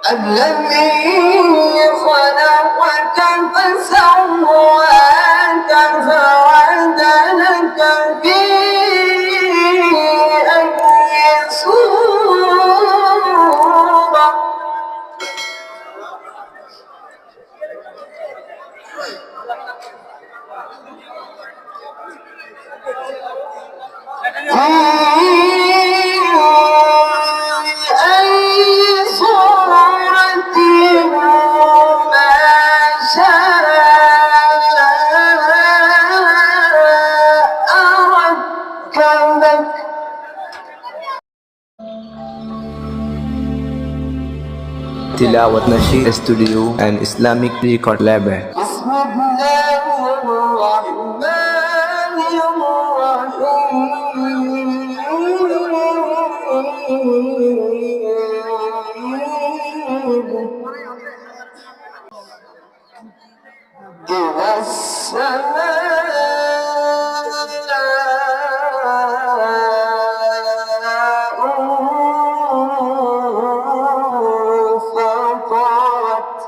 الذي خلقك فسواك فعدلك في أي صورة ما شاء ركبك. Tilawat Nasheed Studio and Islamic Record Label. بسم الله الرحمن الرحيم إذا السماء انفطرت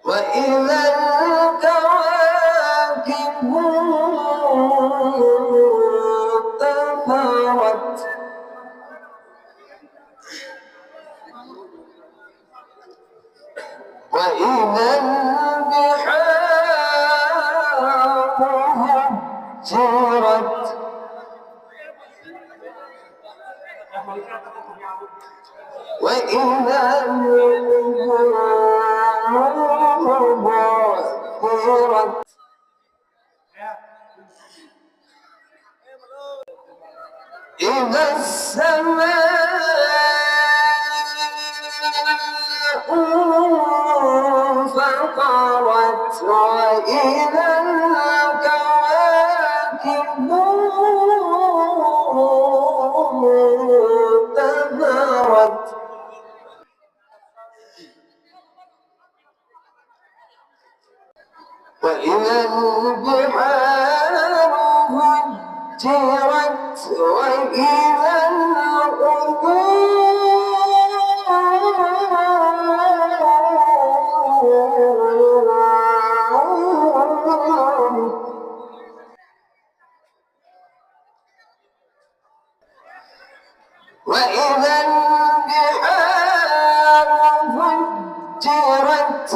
وإذا الكواكب انتثرت وإذا البحار فجرت وإذا القبور بعثرت إذا السماء انفطرت وإذا الكواكب انتثرت وإذا البحار فجرت وإذا القبور وإذا البحار فجرت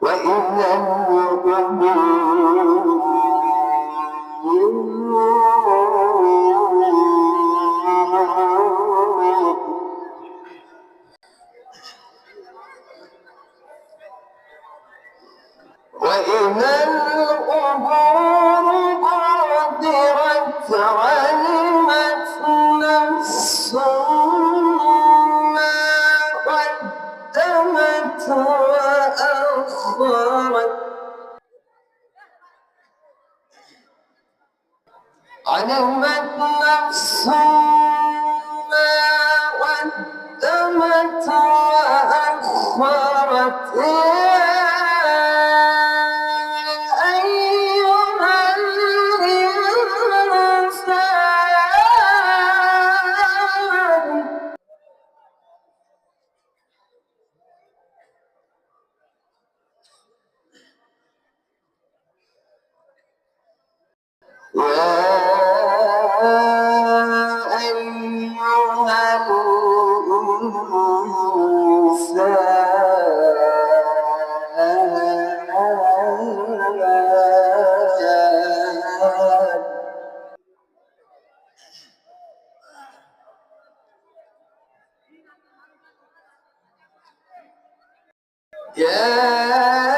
وإذا القبور وإذا القبور بعثرت علمت نفس ما قدمت وأخرت علمت نفس ما قدمت وأخرت يا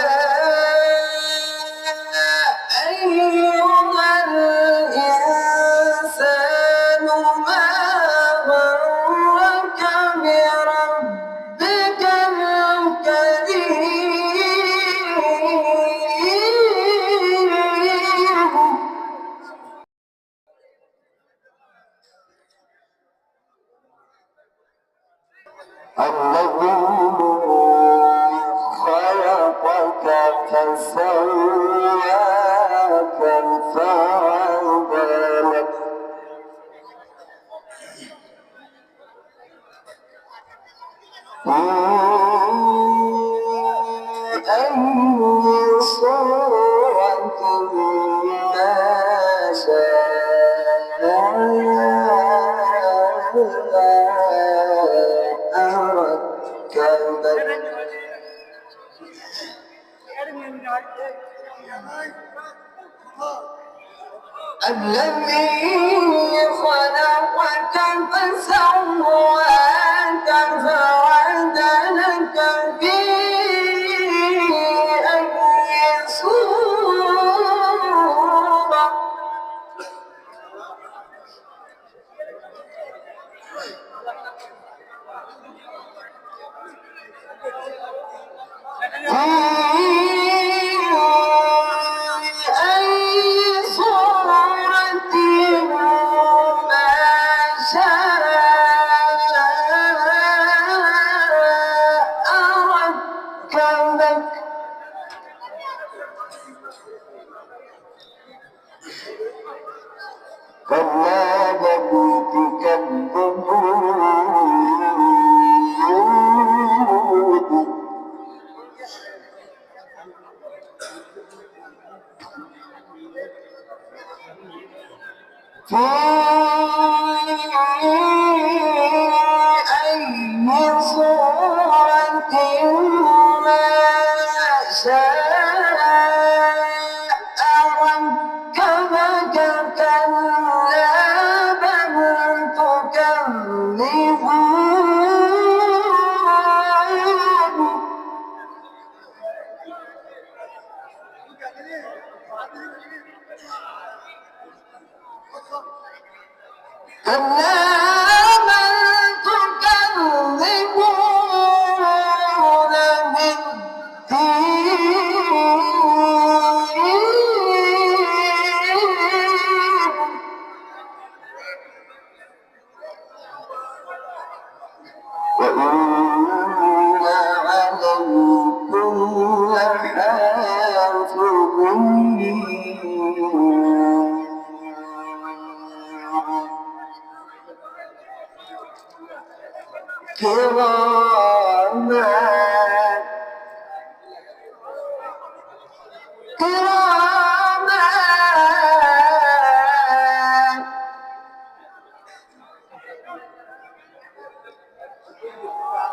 أيها الإنسان ما غرك بربك الكريم الذي خلقك فسواك فعدلك في أي صورة ما شاء ركبك الذي خلقك فسواك فعدلك في أي صورة كلا بل تكذبون في أي صورة ما شاء ركبك كلا بل تكذبون كلا بل تكذبون بالدين وإن عليكم لحافظين كراما كراما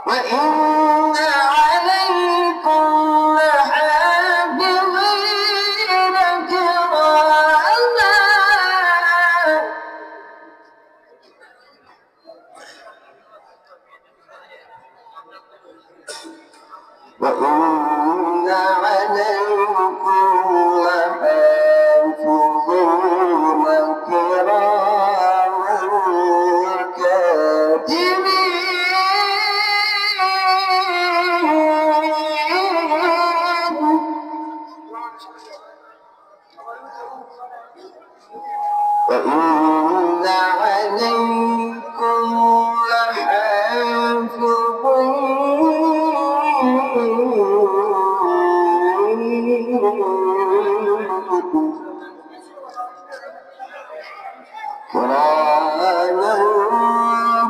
وإن عليكم لحافظين كراما وإن عليكم لحافظين كراما كاتبين وإن عليكم لحافظين كراما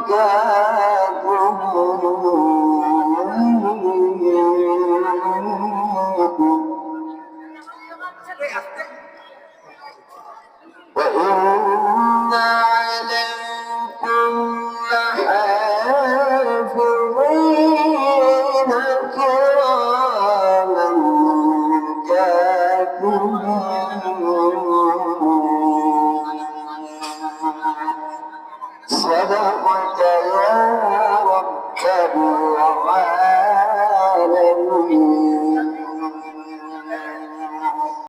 كاتبين وإن عليكم لحافظين كراما كاتبين صدقت